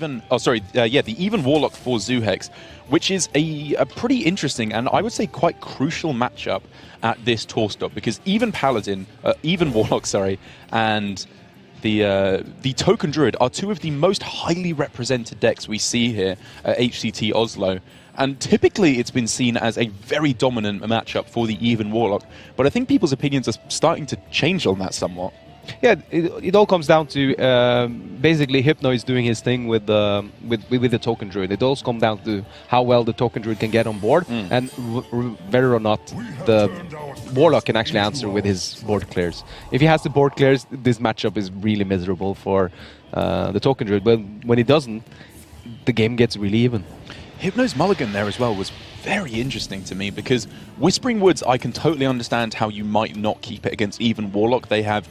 even... Oh, sorry. Yeah, the even Warlock for Zuhex, which is a pretty interesting and I would say quite crucial matchup at this tour stop, because even Paladin, even Warlock, sorry, and the Token Druid are two of the most highly represented decks we see here at HCT Oslo. And typically it's been seen as a very dominant matchup for the even Warlock, but I think people's opinions are starting to change on that somewhat. Yeah, it all comes down to basically Hypno is doing his thing with the Token Druid. It all comes down to how well the Token Druid can get on board and whether or not the Warlock can actually answer with his board clears. If he has the board clears, this matchup is really miserable for the Token Druid, but when he doesn't, the game gets really even. Hypno's mulligan there as well was very interesting to me, because Whispering Woods, I can totally understand how you might not keep it against even Warlock. They have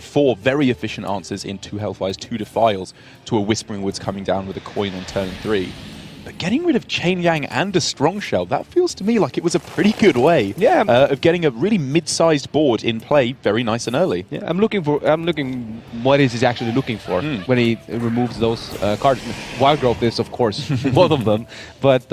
four very efficient answers in 2 Hellfires, 2 Defiles to a Whispering Woods coming down with a coin on turn 3. But getting rid of Chain Yang and a Strong Shell, that feels to me like it was a pretty good way of getting a really mid-sized board in play very nice and early. Yeah, I'm looking what is he actually looking for when he removes those cards. Wild Growth is, of course, one of them, but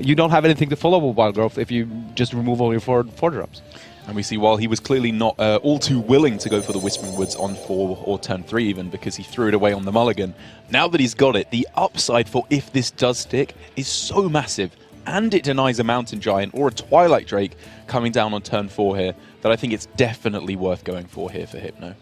you don't have anything to follow with Wild Growth if you just remove all your 4 drops. And we see while he was clearly not all too willing to go for the Whispering Woods on 4 or turn 3 even, because he threw it away on the mulligan, now that he's got it, the upside for if this does stick is so massive, and it denies a Mountain Giant or a Twilight Drake coming down on turn 4 here, that I think it's definitely worth going for here for Hypno.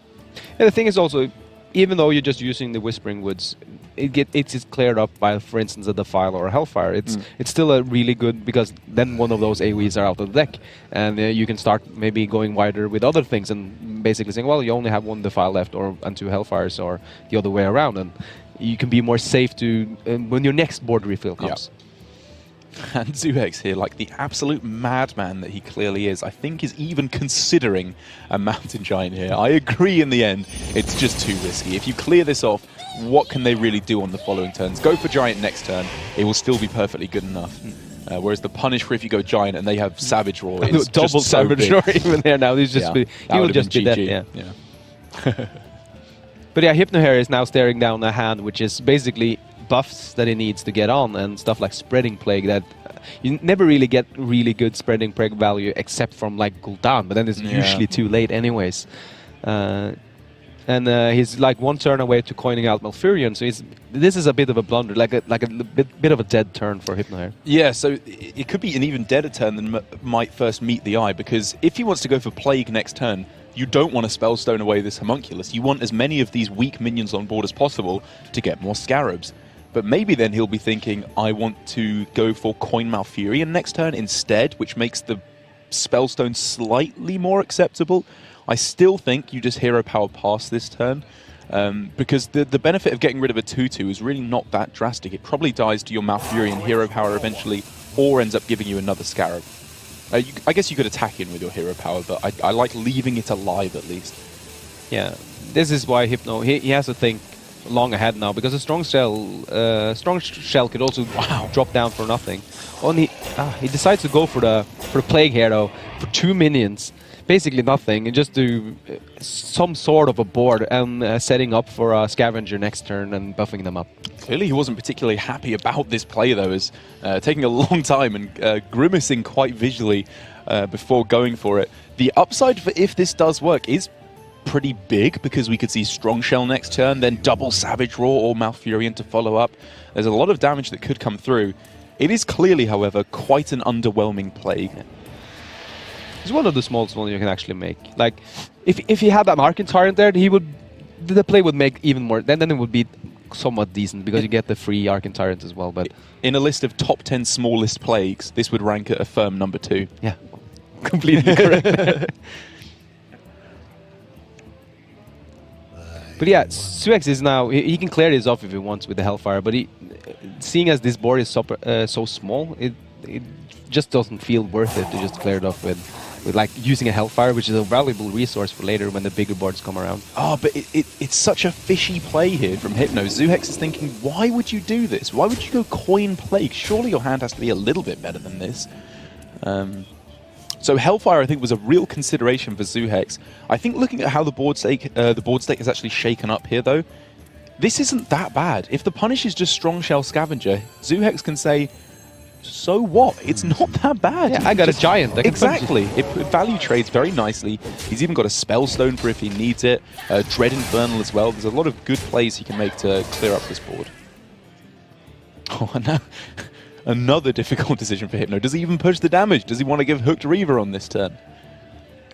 Yeah, the thing is also, even though you're just using the Whispering Woods, it's cleared up by, for instance, a Defile or a Hellfire. It's still a really good, because then one of those AoEs are out of the deck, and you can start maybe going wider with other things and basically saying, well, you only have 1 Defile left and 2 Hellfires, or the other way around, and you can be more safe to when your next board refill comes. And Zuhex here, like the absolute madman that he clearly is, I think is even considering a Mountain Giant here. I agree in the end, it's just too risky. If you clear this off, what can they really do on the following turns? Go for Giant next turn, it will still be perfectly good enough. Whereas the punish for if you go Giant and they have Savage Roar is double just so Savage Roar even there now. He's just he will just be dead. Yeah. But yeah, Hypno here is now staring down a hand which is basically buffs that he needs to get on, and stuff like Spreading Plague that you never really get really good Spreading Plague value except from like Gul'dan, but then it's usually too late anyways. And he's like 1 turn away to coining out Malfurion, so this is a bit of a blunder, like a bit of a dead turn for Hypno here. Yeah, so it could be an even deader turn than might first meet the eye, because if he wants to go for Plague next turn, you don't want to Spellstone away this Homunculus. You want as many of these weak minions on board as possible to get more Scarabs. But maybe then he'll be thinking, I want to go for Coin Malfurion next turn instead, which makes the Spellstone slightly more acceptable. I still think you just Hero Power past this turn, because the benefit of getting rid of a 2-2 is really not that drastic. It probably dies to your Malfurion Hero Power eventually, or ends up giving you another Scarab. I guess you could attack in with your Hero Power, but I like leaving it alive at least. Yeah, this is why Hypno, he has to think long ahead now, because a Strong Shell could also drop down for nothing. Only he decides to go for the Plague here though, for 2 minions, basically nothing, and just do some sort of a board and setting up for a Scavenger next turn and buffing them up. Clearly he wasn't particularly happy about this play though, as taking a long time and grimacing quite visually before going for it. The upside for if this does work is pretty big, because we could see Strong Shell next turn, then double Savage Roar or Malfurion to follow up. There's a lot of damage that could come through. It is clearly, however, quite an underwhelming Plague. Yeah. It's one of the smallest ones you can actually make. Like, if he had that Arcane Tyrant there, the play would make even more. Then it would be somewhat decent, because you get the free Arcane Tyrant as well. But in a list of top 10 smallest plagues, this would rank at a firm number 2. Yeah, completely correct. But yeah, Zuhex is now, he can clear this off if he wants with the Hellfire, but seeing as this board is so small, it just doesn't feel worth it to just clear it off with like using a Hellfire, which is a valuable resource for later when the bigger boards come around. Oh, but it's such a fishy play here from Hypno. Zuhex is thinking, why would you do this? Why would you go Coin Plague? Surely your hand has to be a little bit better than this. So Hellfire, I think, was a real consideration for Zuhex. I think looking at how the board state is actually shaken up here, though, this isn't that bad. If the punish is just Strong Shell Scavenger, Zuhex can say, so what? It's not that bad. Yeah, I got a giant. That can Exactly. It value trades very nicely. He's even got a Spellstone for if he needs it. Dread Infernal as well. There's a lot of good plays he can make to clear up this board. Oh, and now another difficult decision for Hypno. Does he even push the damage? Does he want to give Hooked Reaver on this turn?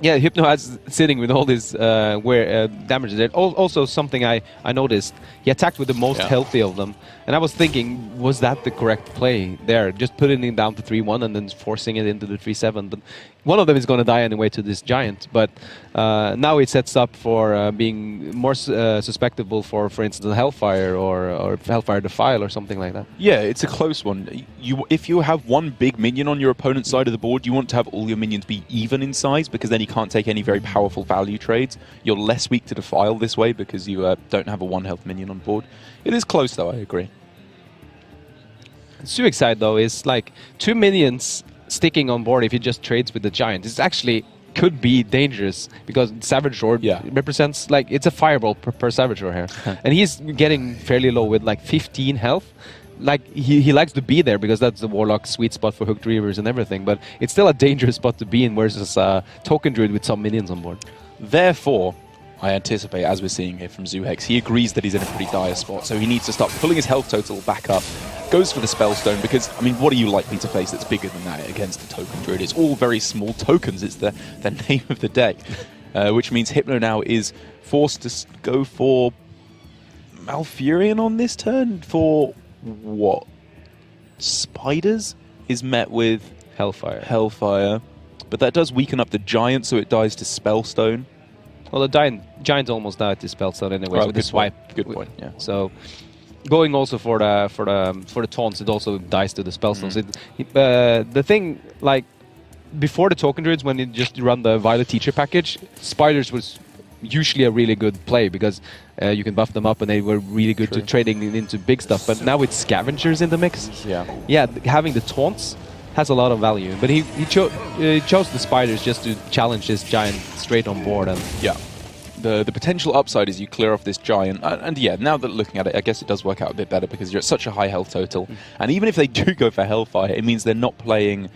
Yeah, Hypno has sitting with all this damage there. Also, something I noticed, he attacked with the most healthy of them. And I was thinking, was that the correct play there? Just putting it down to 3-1 and then forcing it into the 3-7. But one of them is going to die anyway to this giant. But now it sets up for being more susceptible for instance, Hellfire or Hellfire Defile or something like that. Yeah, it's a close one. If you have one big minion on your opponent's side of the board, you want to have all your minions be even in size, because then you can't take any very powerful value trades. You're less weak to Defile this way because you don't have a 1 health minion on board. It is close though, I agree. Zuhex side though is like 2 minions sticking on board if he just trades with the giant. It's actually could be dangerous because Savage Roar represents, like, it's a fireball per Savage Roar here. And he's getting fairly low with like 15 health. Like, he likes to be there because that's the Warlock sweet spot for Hooked Reavers and everything, but it's still a dangerous spot to be in versus Token Druid with some minions on board. Therefore, I anticipate, as we're seeing here from Zuhex, he agrees that he's in a pretty dire spot, so he needs to start pulling his health total back up, goes for the Spellstone, because, I mean, what are you likely to face that's bigger than that against the Token Druid? It's all very small tokens, it's the name of the day, which means Hypno now is forced to go for Malfurion on this turn for what? Spiders is met with Hellfire, but that does weaken up the Giant, so it dies to Spellstone. Well, the giant almost died to Spellstone anyways with the swipe. Good point. Yeah. So going also for the taunts, it also dies to the Spellstones. The thing, like, before the Token Druids, when you just run the Violet Teacher package, Spiders was usually a really good play because you can buff them up and they were really good to trading into big stuff. But now with Scavengers in the mix, having the taunts has a lot of value. But he chose the Spiders just to challenge this giant straight on board. And the potential upside is you clear off this giant, and yeah, now that looking at it, I guess it does work out a bit better because you're at such a high health total. And even if they do go for Hellfire, it means they're not playing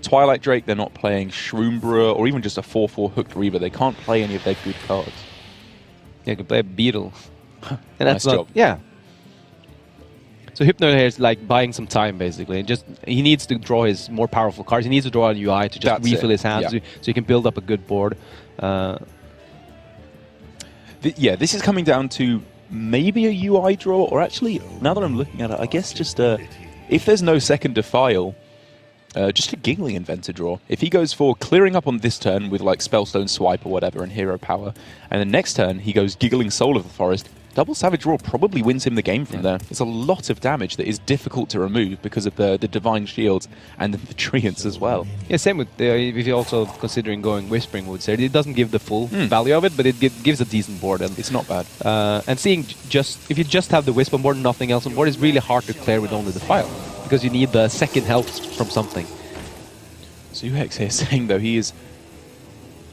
Twilight Drake, they're not playing Shroom Brewer, or even just a 4/4 Hooked Reaver. They can't play any of their good cards. Yeah, you can play a Beetle. And that's nice job. Yeah. So Hypno here is like buying some time, basically. Just he needs to draw his more powerful cards. He needs to draw a UI to just refill his hands, so he can build up a good board. This is coming down to maybe a UI draw, or actually, now that I'm looking at it, I guess just if there's no second Defile, just a Giggling Inventor draw. If he goes for clearing up on this turn with like Spellstone Swipe or whatever and Hero Power, and then next turn he goes Giggling Soul of the Forest, double Savage Roar probably wins him the game from there. It's a lot of damage that is difficult to remove because of the Divine Shields and the Treants as well. Yeah, same with if you're also considering going Whispering Woods there. It doesn't give the full value of it, but it gives a decent board. And it's not bad. And seeing if you just have the Wisp on board and nothing else on board, it's really hard to clear with only the Defile because you need the second health from something. Zuhex here saying, though, he is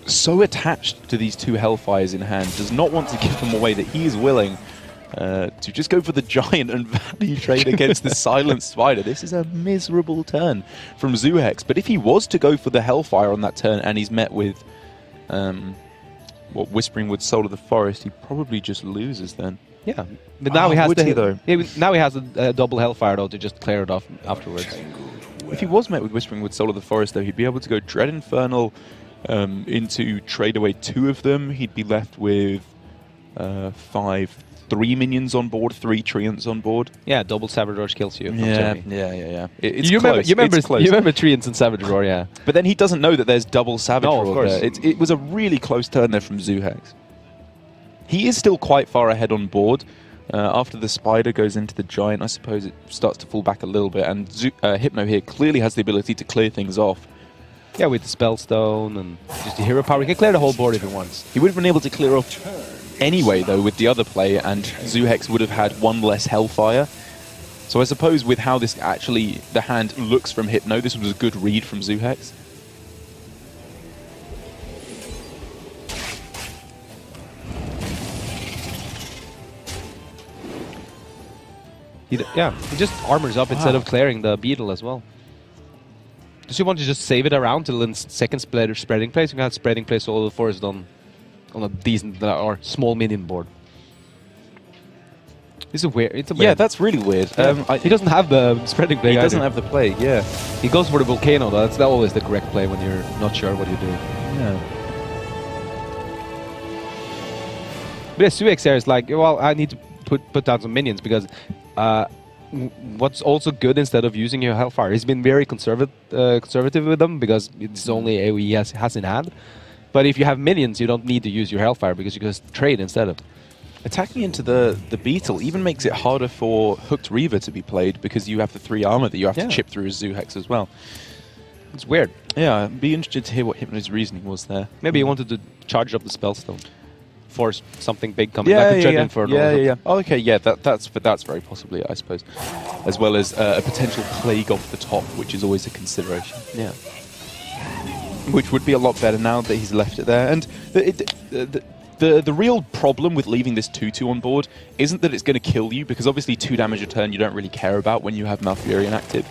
so attached to these 2 Hellfires in hand, does not want to give them away, that he is willing to just go for the giant and value trade against the Silent Spider. This is a miserable turn from Zuhex. But if he was to go for the Hellfire on that turn and he's met with Whispering Wood, Soul of the Forest, he probably just loses then. Yeah, but now he has now he has a double Hellfire though to just clear it off afterwards. If he was met with Whispering Wood, Soul of the Forest, though, he'd be able to go Dread Infernal into trade away 2 of them. He'd be left with 3 minions on board, 3 Treants on board. Yeah, double Savage Roar kills you. Yeah. It's you close. You remember Treants and Savage Roar, yeah. But then he doesn't know that there's double Savage Roar. Of course. There. It was a really close turn there from Zuhex. He is still quite far ahead on board. After the Spider goes into the Giant, I suppose it starts to fall back a little bit, and Hypno here clearly has the ability to clear things off. Yeah, with the Spellstone and just the Hero Power, he can clear the whole board if he wants. He would have been able to clear off anyway, though, with the other play, and Zuhex would have had 1 less Hellfire. So I suppose with how this actually, the hand looks from Hypno, this was a good read from Zuhex. He just armors up instead of clearing the beetle as well. Does he want to just save it around till in second spreading place? You can have spreading place all over the forest on a decent or small minion board. It's a weird. Yeah, that's really weird. Yeah. He doesn't have the spreading play. He doesn't have the plague. Yeah, he goes for the volcano. Though. That's always the correct play when you're not sure what you're doing. Yeah. But yeah, Zuhex here is like, well, I need to put down some minions because what's also good instead of using your Hellfire, he's been very conservative with them because it's only AoE he has in hand. But if you have minions, you don't need to use your Hellfire because you can just trade instead of. Attacking into the Beetle even makes it harder for Hooked Reaver to be played because you have the 3 armor that you have to chip through as Zuhex as well. It's weird. Yeah, I'd be interested to hear what Hypno's reasoning was there. Maybe he wanted to charge up the Spellstone. Force something big coming, like a Dread Inferno. Yeah. Oh, okay, yeah, that's very possibly it, I suppose. As well as a potential plague off the top, which is always a consideration. Yeah. Which would be a lot better now that he's left it there. And the real problem with leaving this 2/2 on board isn't that it's going to kill you, because obviously 2 damage a turn you don't really care about when you have Malfurion active.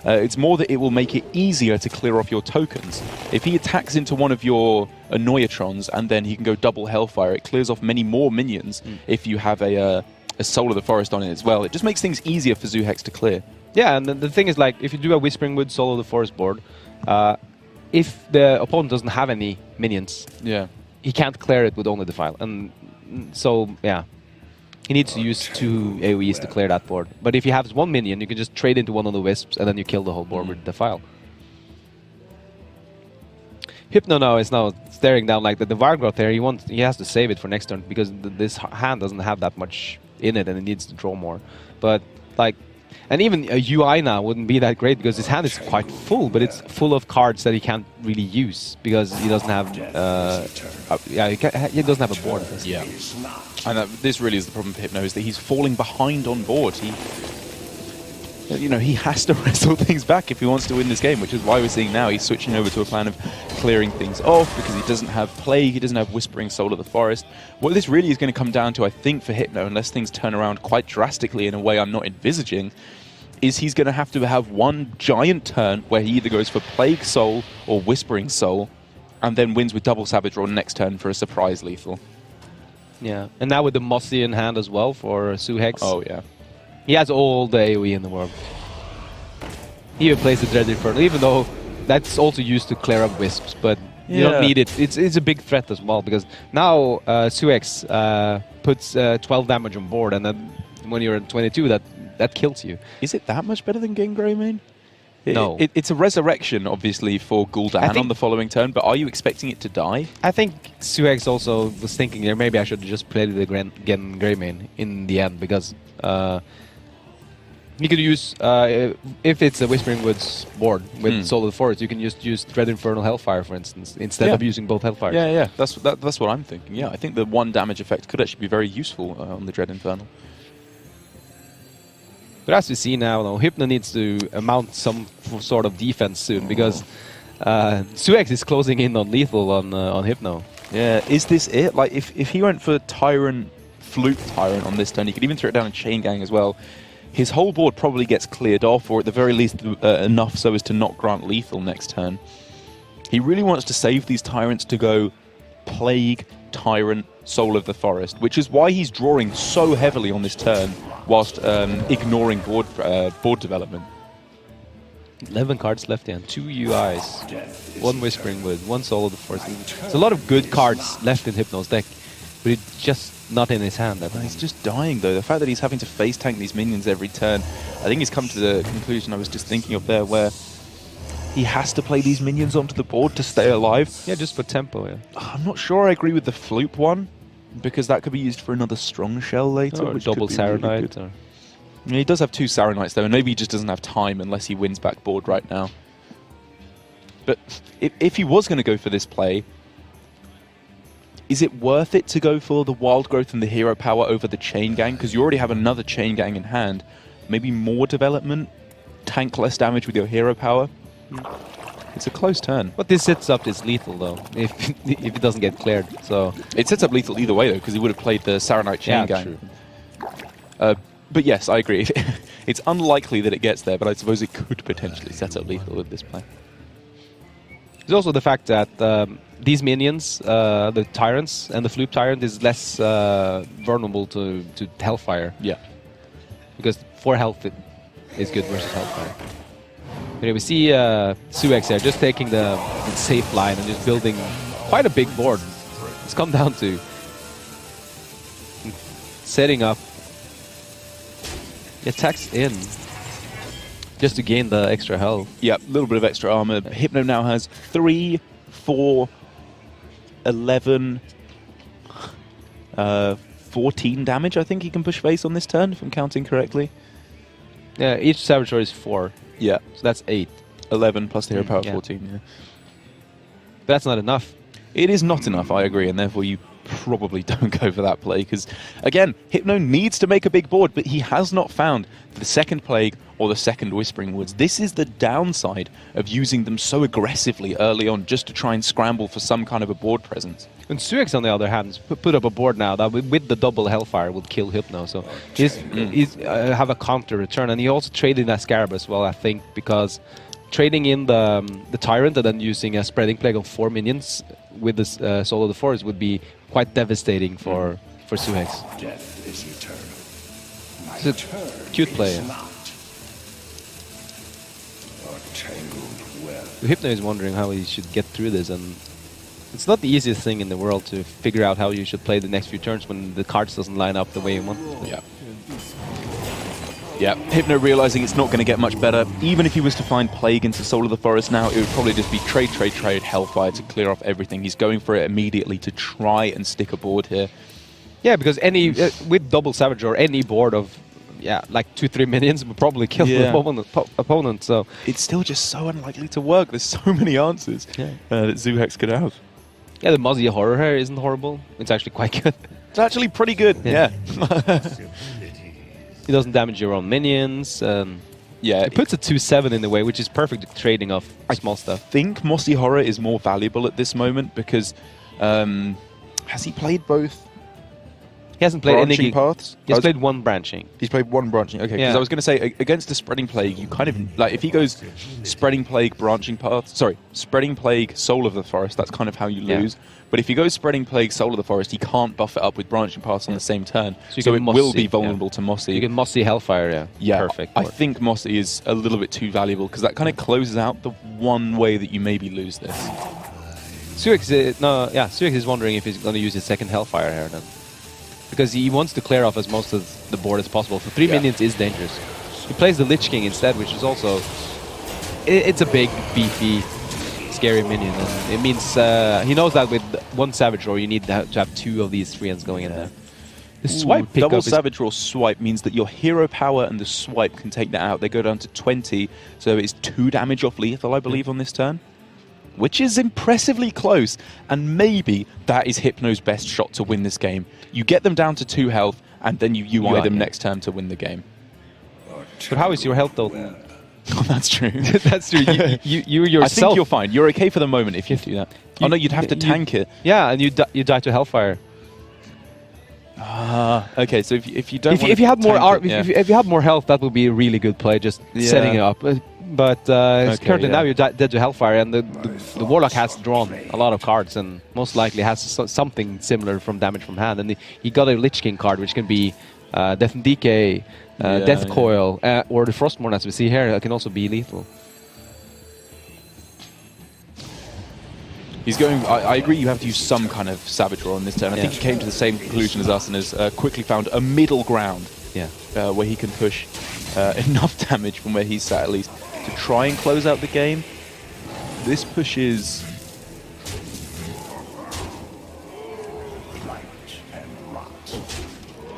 It's more that it will make it easier to clear off your tokens. If he attacks into one of your Annoyatrons and then he can go double Hellfire, it clears off many more minions if you have a Soul of the Forest on it as well. It just makes things easier for Zuhex to clear. Yeah, and the thing is, like, if you do a Whispering Wood Soul of the Forest board, if the opponent doesn't have any minions, he can't clear it with only Defile. And so, yeah. He needs to use 2 AoEs to clear that board. But if he has 1 minion, you can just trade into one of the Wisps, and then you kill the whole board with Defile. Hypno now is staring down like the Vargroth there. He has to save it for next turn because this hand doesn't have that much in it, and it needs to draw more. But like, and even a UI now wouldn't be that great because his hand is quite full, but it's full of cards that he can't really use because he doesn't have. He doesn't have a board. Yeah. And this really is the problem for Hypno, is that he's falling behind on board. He has to wrestle things back if he wants to win this game, which is why we're seeing now he's switching over to a plan of clearing things off because he doesn't have Plague, he doesn't have Whispering Soul of the Forest. What this really is going to come down to, I think, for Hypno, unless things turn around quite drastically in a way I'm not envisaging, is he's going to have one giant turn where he either goes for Plague Soul or Whispering Soul and then wins with double Savage Roar next turn for a surprise lethal. Yeah, and now with the Mossy in hand as well for Zuhex. Oh, yeah. He has all the AoE in the world. He even plays the Dread Inferno, even though that's also used to clear up Wisps, but you don't need it. It's a big threat as well, because now Zuhex puts 12 damage on board, and then when you're at 22, that kills you. Is it that much better than getting Greymane? No. It's a resurrection, obviously, for Gul'dan on the following turn, but are you expecting it to die? I think Zuhex also was thinking there, maybe I should just play the Gen Greymane in the end, because you could use, if it's a Whispering Woods board with Soul of the Forest, you can just use Dread Infernal Hellfire, for instance, instead of using both Hellfires. Yeah, that's what I'm thinking. Yeah, I think the 1 damage effect could actually be very useful on the Dread Infernal. But as we see now, though, Hypno needs to mount some sort of defense soon, because Zuhex is closing in on lethal on Hypno. Yeah, is this it? Like, if he went for Tyrant, Flute Tyrant on this turn, he could even throw it down in Chain Gang as well. His whole board probably gets cleared off, or at the very least enough so as to not grant lethal next turn. He really wants to save these Tyrants to go Plague, Tyrant, Soul of the Forest, which is why he's drawing so heavily on this turn, whilst ignoring board development. 11 cards left in, 2 UIs, 1 Whispering Wood, 1 Soul of the Forest. There's a lot of good cards left in Hypno's deck, but it's just not in his hand. He's just dying, though. The fact that he's having to face tank these minions every turn, I think he's come to the conclusion I was just thinking of there, where he has to play these minions onto the board to stay alive. Yeah, just for tempo, yeah. I'm not sure I agree with the Floop one, because that could be used for another Strong Shell later. Or double Saronite. Really, yeah, he does have 2 Saronites, though, and maybe he just doesn't have time unless he wins back board right now. But if he was going to go for this play, is it worth it to go for the Wild Growth and the Hero Power over the Chain Gang? Because you already have another Chain Gang in hand. Maybe more development, tank less damage with your Hero Power. It's a close turn. But this sets up this lethal, though, if it doesn't get cleared. So it sets up lethal either way, though, because he would have played the Saronite Chain Gang. True. But yes, I agree. It's unlikely that it gets there, but I suppose it could potentially set up lethal with this play. There's also the fact that these minions, the Tyrants and the Floop Tyrant, is less vulnerable to Hellfire. Yeah. Because 4 health is good versus Hellfire. But we see Zuhex here just taking the safe line and just building quite a big board. It's come down to setting up. He attacks in just to gain the extra health. Yeah, a little bit of extra armor. Hypno now has 3, 4, 11, 14 damage, I think he can push face on this turn, if I'm counting correctly. Yeah, each Saboteur is 4. Yeah. So that's 8. 11 plus the hero power, yeah. 14, yeah. But that's not enough. It is not enough, I agree, and therefore you probably don't go for that play, because, again, Hypno needs to make a big board, but he has not found the second Plague or the second Whispering Woods. This is the downside of using them so aggressively early on, just to try and scramble for some kind of a board presence. And Zuhex, on the other hand, put up a board now that with the double Hellfire would kill Hypno, so he's have a counter return, and he also traded that Scarab as well, I think, because trading in the Tyrant and then using a Spreading Plague on 4 minions with the Soul of the Forest would be quite devastating for Zuhex. Death is eternal. My It's a turn cute is play. not. A tangled web. Hypno is wondering how he should get through this, and it's not the easiest thing in the world to figure out how you should play the next few turns when the cards doesn't line up the way you want. Yeah. Yeah, Hypno realizing it's not going to get much better. Even if he was to find Plague into Soul of the Forest now, it would probably just be trade, Hellfire to clear off everything. He's going for it immediately to try and stick a board here. Yeah, because any with double Savage or any board of like 2-3 minions would probably kill the opponent. So it's still just so unlikely to work. There's so many answers that Zuhex could have. Yeah, the Mozzie Horror here isn't horrible. It's actually quite good. It's actually pretty good. Yeah. He doesn't damage your own minions. Yeah, it puts a 2/7 in the way, which is perfect at trading off small stuff. I think Mossy Horror is more valuable at this moment because has he played both? He hasn't played any paths. He's played one branching. He's played one branching. Okay, because I was going to say against the Spreading Plague, you kind of like if he goes Spreading Plague, branching path. Sorry, Spreading Plague, Soul of the Forest. That's kind of how you lose. But if he goes Spreading Plague, Soul of the Forest, he can't buff it up with branching paths on the same turn. So it will be vulnerable to Mossy. You can Mossy Hellfire, perfect. I think Mossy is a little bit too valuable because that kind of closes out the one way that you maybe lose this. Zuhex is wondering if he's going to use his second Hellfire here then. Because he wants to clear off as most of the board as possible. For 3 minions is dangerous. He plays the Lich King instead, which is also... It's a big, beefy, scary minion. And it means he knows that with one Savage Roar, you need to have 2 of these 3-ends going in there. The swipe pickup double Savage Roar swipe means that your hero power and the swipe can take that out. They go down to 20, so it's 2 damage off lethal, I believe, on this turn. Which is impressively close, and maybe that is Hypno's best shot to win this game. You get them down to 2 health, and then you UI them next turn to win the game. But how is your health, though? Oh, that's true. That's true. You yourself... I think you're fine. You're okay for the moment if you do that. Oh no, you'd have to tank it. Yeah, and you die to Hellfire. Okay, so if you don't if you had more if you had more health, that would be a really good play, just setting it up. But currently now you're dead to Hellfire, and the Warlock has drawn a lot of cards and most likely has something similar from damage from hand. And he got a Lich King card, which can be Death and Decay, Death Coil, or the Frostmourne, as we see here, that can also be lethal. He's going... I agree you have to use some kind of Savage Roar on this turn. I think he came to the same conclusion as us and has quickly found a middle ground where he can push enough damage from where he's sat at least to try and close out the game. This pushes...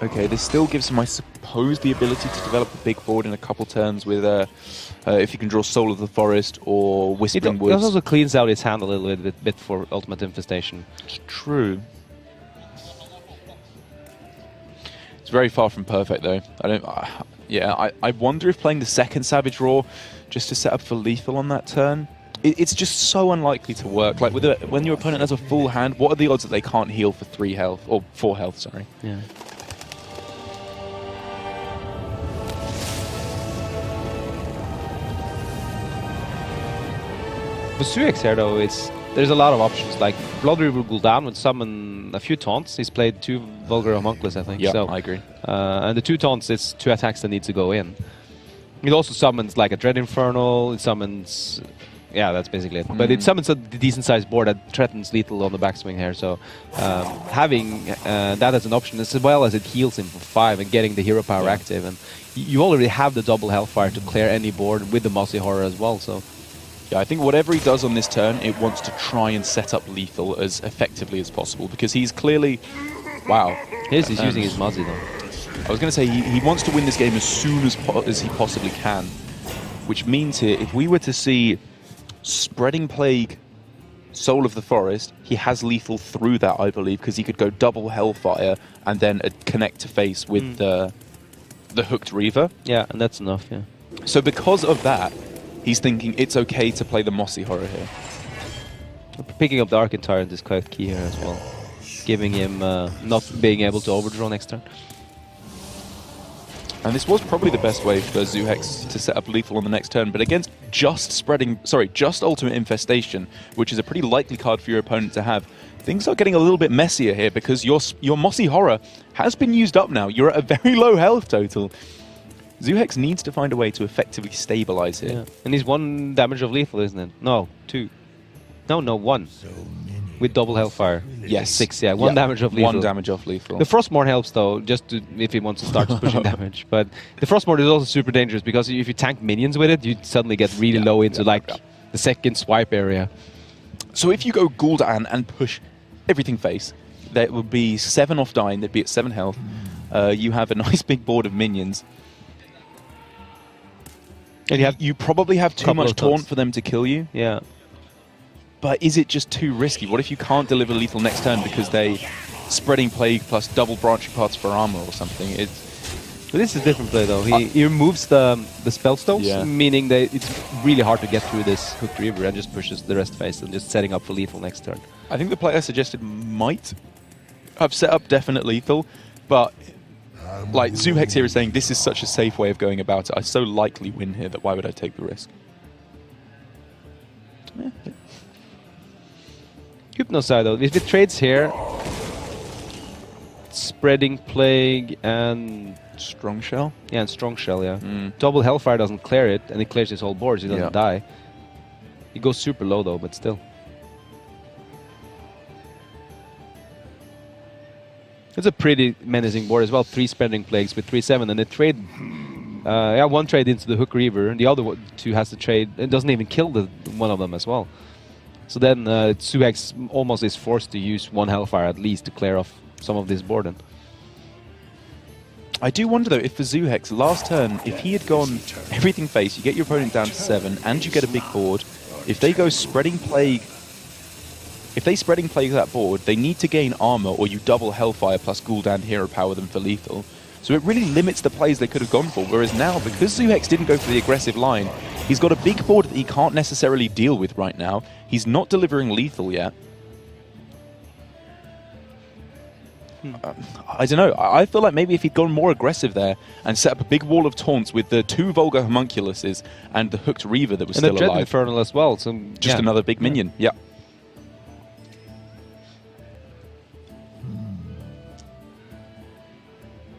Okay, this still gives him, I suppose, the ability to develop a big board in a couple turns with, if you can draw Soul of the Forest or Whispering Woods. It also cleans out his hand a little bit for Ultimate Infestation. It's true. It's very far from perfect, though. I wonder if playing the second Savage Roar just to set up for lethal on that turn, it's just so unlikely to work. Like when your opponent has a full hand, what are the odds that they can't heal for 3 health or 4 health? Sorry. Yeah. For Zuhex here though, there's a lot of options. Like Blood River will down would summon a few taunts. He's played 2 Vulgar Homunculus, I think. Yeah, so, I agree. And the 2 taunts is 2 attacks that need to go in. It also summons like a Dread Infernal. It summons, yeah, that's basically it. But it summons a decent-sized board that threatens lethal on the backswing here. So having that as an option, as well as it heals him for 5 and getting the hero power active, and you already have the double Hellfire to clear any board with the Mossy Horror as well. So. Yeah, I think whatever he does on this turn, it wants to try and set up lethal as effectively as possible, because he's clearly... Wow. He's using his Mozzie though. I was going to say, he wants to win this game as soon as he possibly can, which means here, if we were to see Spreading Plague, Soul of the Forest, he has lethal through that, I believe, because he could go double Hellfire and then connect to face with the Hooked Reaver. Yeah, and that's enough, yeah. So because of that, he's thinking it's okay to play the Mossy Horror here. Picking up the Arcane Tyrant is quite key here as well. Giving him not being able to overdraw next turn. And this was probably the best way for Zuhex to set up lethal on the next turn, but against just Ultimate Infestation, which is a pretty likely card for your opponent to have, things are getting a little bit messier here, because your Mossy Horror has been used up now. You're at a very low health total. Zuhex needs to find a way to effectively stabilize here. Yeah. And he's 1 damage of lethal, isn't it? No, 2. No, 1. With double Hellfire. Yes. 6, yeah. 1 damage of lethal. 1 damage off lethal. The Frostmourne helps though, just if he wants to start pushing damage. But the Frostmourne is also super dangerous, because if you tank minions with it, you suddenly get really low into the second swipe area. So if you go Gul'dan and push everything face, that would be 7 off dying, they'd be at 7 health. You have a nice big board of minions. And you probably have too much taunt for them to kill you. Yeah. But is it just too risky? What if you can't deliver lethal next turn because they Spreading Plague plus double Branching Paths for armor or something? But this is a different play though. He removes the Spellstones, meaning that it's really hard to get through this Hooked Reaver, and just pushes the rest face and just setting up for lethal next turn. I think the player I suggested might have set up definite lethal, but like Zuhex here is saying, this is such a safe way of going about it. I so likely win here that why would I take the risk? Hypno side though, if it trades here, Spreading Plague and Strong Shell? Yeah, and Strong Shell, yeah. Double Hellfire doesn't clear it, and it clears his whole board, so he doesn't die. He goes super low though, but still. It's a pretty menacing board as well. 3 Spreading Plagues with 3/7, and they trade. One trade into the Hook Reaver, and the other 2 has to trade. It doesn't even kill one of them as well. So then Zuhex almost is forced to use 1 Hellfire at least to clear off some of this board. I do wonder though, if for Zuhex last turn, if he had gone everything face, you get your opponent down to 7, and you get a big board. If they go Spreading Plague, if they Spreading Plague that board, they need to gain armor, or you double Hellfire plus Gul'dan hero power them for lethal. So it really limits the plays they could have gone for. Whereas now, because Zuhex didn't go for the aggressive line, he's got a big board that he can't necessarily deal with right now. He's not delivering lethal yet. I don't know. I feel like maybe if he'd gone more aggressive there and set up a big wall of taunts with the 2 Vulgar Homunculuses and the Hooked Reaver that was still alive. And the Dread Infernal as well. So just another big minion. Yeah.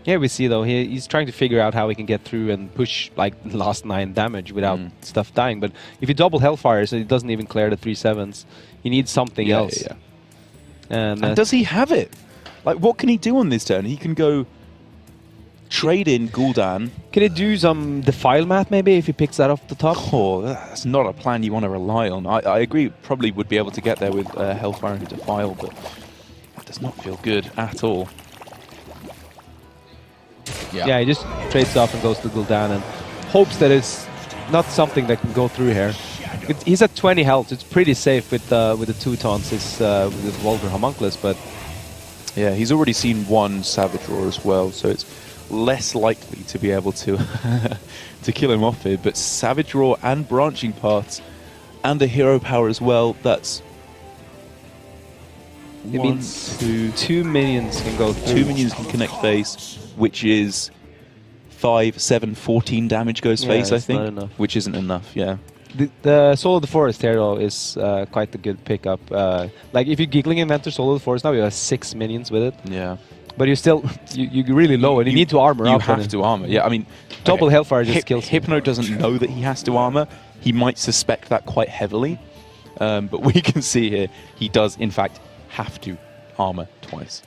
Yeah, we see though, he's trying to figure out how he can get through and push like last 9 damage without stuff dying. But if you double Hellfire, so he doesn't even clear the 3/7s, he needs something else. Yeah. And does he have it? Like, what can he do on this turn? He can go trade in Gul'dan. Can he do some Defile Math maybe if he picks that off the top? Oh, that's not a plan you want to rely on. I agree, probably would be able to get there with Hellfire and Defile, but that does not feel good at all. Yeah, he just trades off and goes to Gul'dan and hopes that it's not something that can go through here. He's at 20 health. It's pretty safe with the 2 taunts. It's with the Vulgar Homunculus, but yeah, he's already seen 1 Savage Roar as well, so it's less likely to be able to to kill him off here. But Savage Roar and Branching Paths and the hero power as well. That's it means 2 minions can go through. 2 minions can connect face, which is 5, 7, 14 damage goes face, I think. Not enough. Which isn't enough, yeah. The Soul of the Forest here though is quite a good pickup. Like if you're giggling Inventor Soul of the Forest now, you have 6 minions with it. Yeah. But you're still you're really low, and you need to armor up. You have to armor. Yeah, I mean, double Hellfire just kills. Hypno doesn't know that he has to armor. He might suspect that quite heavily, but we can see here he does in fact have to armor twice.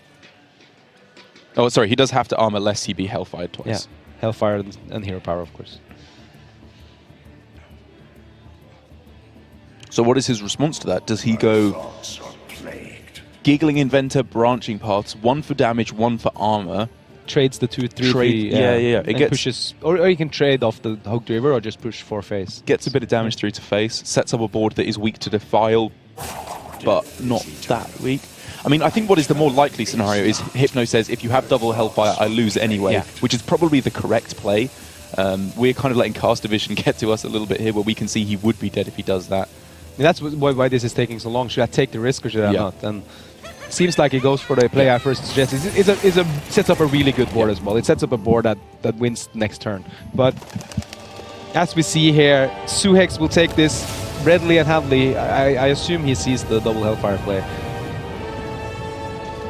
Oh, sorry, he does have to armor lest he be Hellfire twice. Yeah, Hellfire and Hero Power, of course. So what is his response to that? Does he go Thoughts are plagued. Giggling Inventor, Branching Paths, 1 for damage, 1 for armor? Trades the 2/3. Trade- yeah. It and gets- pushes, or you can trade off the Hooked River or just push 4 face. Gets a bit of damage through to face, sets up a board that is weak to Defile, but not that weak. I mean, I think what is the more likely scenario is Hypno says, if you have double Hellfire, I lose anyway, Yeah. which is probably the correct play. We're kind of letting Cast Division get to us a little bit here, where we can see he would be dead if he does that. And that's why this is taking so long. Should I take the risk or should I Yeah. not? And seems like he goes for the play I first suggested. Sets up a really good board as well. It sets up a board that wins next turn. But as we see here, Zuhex will take this readily and handily. I assume he sees the double Hellfire play.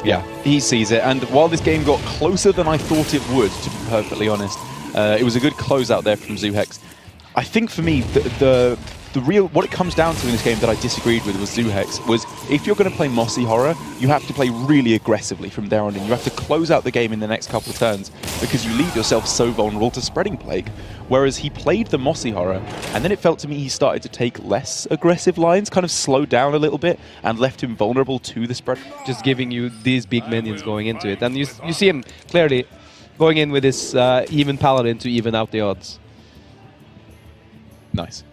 Yeah, he sees it. And while this game got closer than I thought it would, to be perfectly honest, it was a good closeout there from Zuhex. I think for me, the real, what it comes down to in this game that I disagreed with Zuhex was, if you're going to play Mossy Horror, you have to play really aggressively from there on in. You have to close out the game in the next couple of turns, because you leave yourself so vulnerable to Spreading Plague. Whereas he played the Mossy Horror, and then it felt to me he started to take less aggressive lines, kind of slowed down a little bit, and left him vulnerable to the spread. Just giving you these big minions going into it. And you see him clearly going in with this even Paladin to even out the odds. Nice.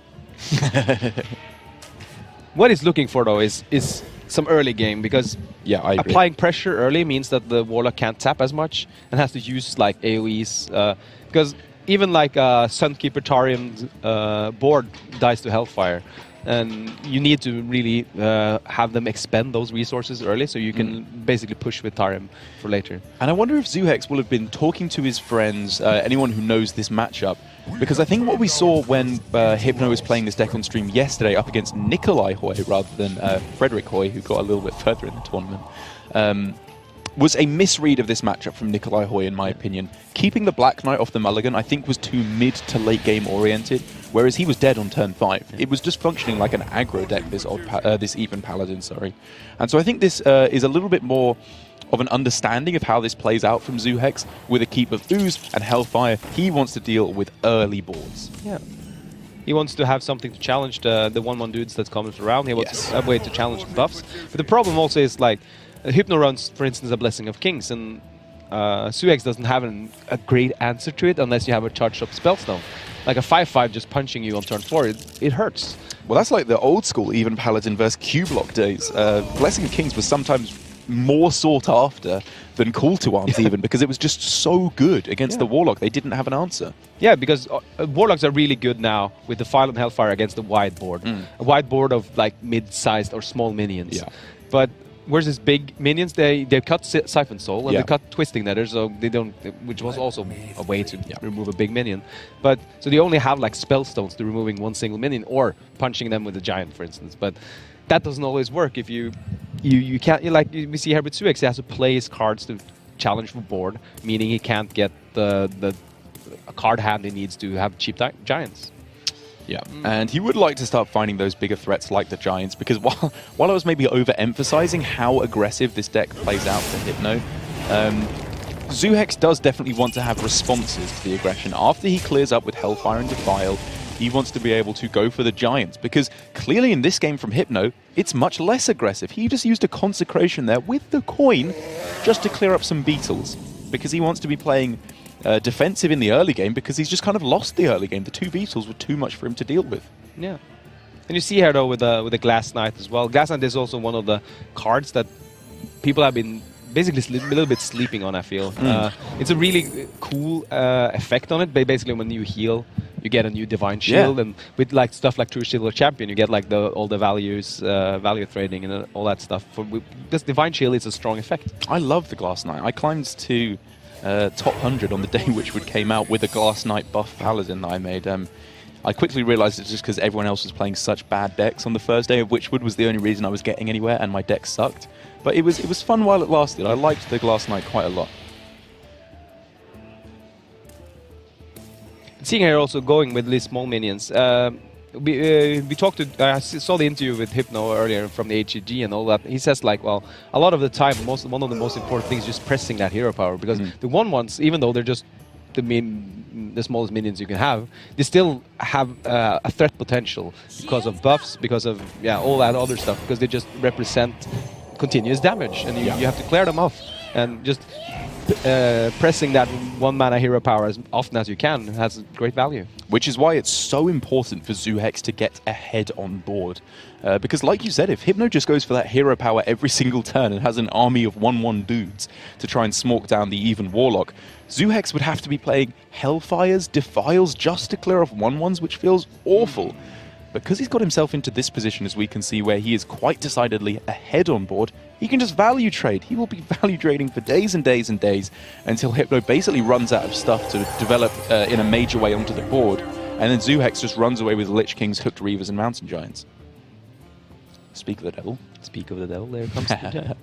What he's looking for though is some early game, because Yeah, I agree. applying pressure early means that the Warlock can't tap as much and has to use like AoEs, because even like Sunkeeper Tarium board dies to Hellfire, and you need to really have them expend those resources early so you can basically push with Tarium for later. And I wonder if Zuhex will have been talking to his friends, anyone who knows this matchup, because I think what we saw when Hypno was playing this deck on stream yesterday up against Nikolai Hoy rather than Frederick Hoy, who got a little bit further in the tournament, was a misread of this matchup from Nikolai Hoy, in my opinion. Keeping the Black Knight off the Mulligan, I think, was too mid to late game oriented, whereas he was dead on turn 5. It was just functioning like an aggro deck, this Even Paladin, sorry. And so I think this is a little bit more of an understanding of how this plays out from Zuhex. With a keep of Ooze and Hellfire, he wants to deal with early boards. Yeah. He wants to have something to challenge the 1/1 dudes that's coming around. He wants a way to challenge the buffs. But the problem also is, like, Hypno runs, for instance, a Blessing of Kings, and Zuhex doesn't have a great answer to it unless you have a charged up Spellstone. Like a 5/5 just punching you on turn 4, it hurts. Well, that's like the old school Even Paladin versus Q-Block days. Blessing of Kings was sometimes more sought after than Call to Arms even, because it was just so good against the Warlock. They didn't have an answer. Yeah, because Warlocks are really good now with the File and Hellfire against the wide board. A wide board of like mid-sized or small minions. Yeah. But versus big minions, they cut Siphon Soul and Yeah. they cut Twisting Nether, so they don't, which was also a way to remove a big minion. But so they only have like Spellstones to removing one single minion or punching them with a giant, for instance. But that doesn't always work if you can't, like we see here with Zuhex, he has to play his cards to challenge for board, meaning he can't get the card hand he needs to have cheap giants. Yeah, and he would like to start finding those bigger threats like the Giants, because while I was maybe overemphasizing how aggressive this deck plays out for Hypno, Zuhex does definitely want to have responses to the aggression. After he clears up with Hellfire and Defile, he wants to be able to go for the Giants, because clearly in this game from Hypno, it's much less aggressive. He just used a Consecration there with the coin just to clear up some Beetles, because he wants to be playing defensive in the early game, because he's just kind of lost the early game. The 2 Beetles were too much for him to deal with. Yeah. And you see here though with the Glass Knight as well. Glass Knight is also one of the cards that people have been basically a little bit sleeping on, I feel. It's a really cool effect on it. Basically when you heal, you get a new Divine Shield, and with like stuff like True Shield or Champion, you get like all the values, value trading and all that stuff. This Divine Shield is a strong effect. I love the Glass Knight. I climbed to top 100 on the day Witchwood came out with a Glass Knight buff Paladin that I made. I quickly realized it's just because everyone else was playing such bad decks on the first day of Witchwood was the only reason I was getting anywhere, and my deck sucked. But it was fun while it lasted. I liked the Glass Knight quite a lot. Seeing here also going with these small minions. We talked to, I saw the interview with Hypno earlier from the HCG and all that. He says like, well, a lot of the time, one of the most important things is just pressing that hero power, because the 1/1s, even though they're just the smallest minions you can have, they still have a threat potential because of buffs, because of all that other stuff, because they just represent continuous damage, and you have to clear them off, and just pressing that 1-mana hero power as often as you can has great value. Which is why it's so important for Zuhex to get ahead on board. Because like you said, if Hypno just goes for that hero power every single turn and has an army of 1/1 dudes to try and smork down the even Warlock, Zuhex would have to be playing Hellfires, Defiles just to clear off 1/1s, which feels awful. Because he's got himself into this position, as we can see, where he is quite decidedly ahead on board, he can just value trade. He will be value trading for days and days and days until Hypno basically runs out of stuff to develop in a major way onto the board. And then Zuhex just runs away with Lich Kings, Hooked Reavers, and Mountain Giants. Speak of the devil. Speak of the devil, there comes the giant.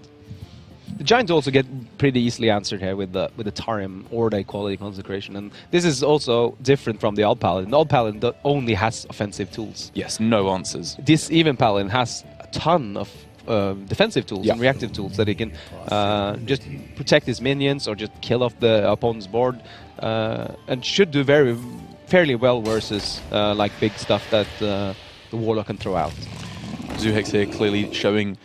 The Giants also get pretty easily answered here with the Tarim or the Equality Consecration, and this is also different from the Old Paladin. The Old Paladin only has offensive tools. Yes, no answers. This Even Paladin has a ton of defensive tools and reactive tools that he can just protect his minions or just kill off the opponent's board, and should do fairly well versus like big stuff that the Warlock can throw out. Zuhex here clearly showing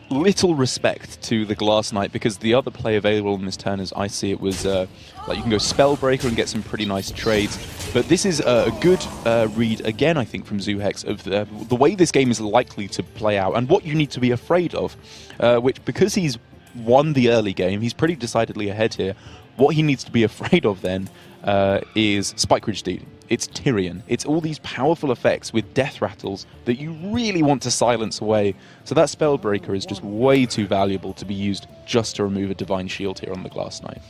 little respect to the Glass Knight, because the other play available in this turn, as I see it, was like you can go Spellbreaker and get some pretty nice trades. But this is a good read again, I think, from Zuhex of the way this game is likely to play out and what you need to be afraid of. Which, because he's won the early game, he's pretty decidedly ahead here. What he needs to be afraid of then is Spike Ridge Steed. It's Tyrion. It's all these powerful effects with death rattles that you really want to silence away. So that Spellbreaker is just way too valuable to be used just to remove a Divine Shield here on the Glass Knight.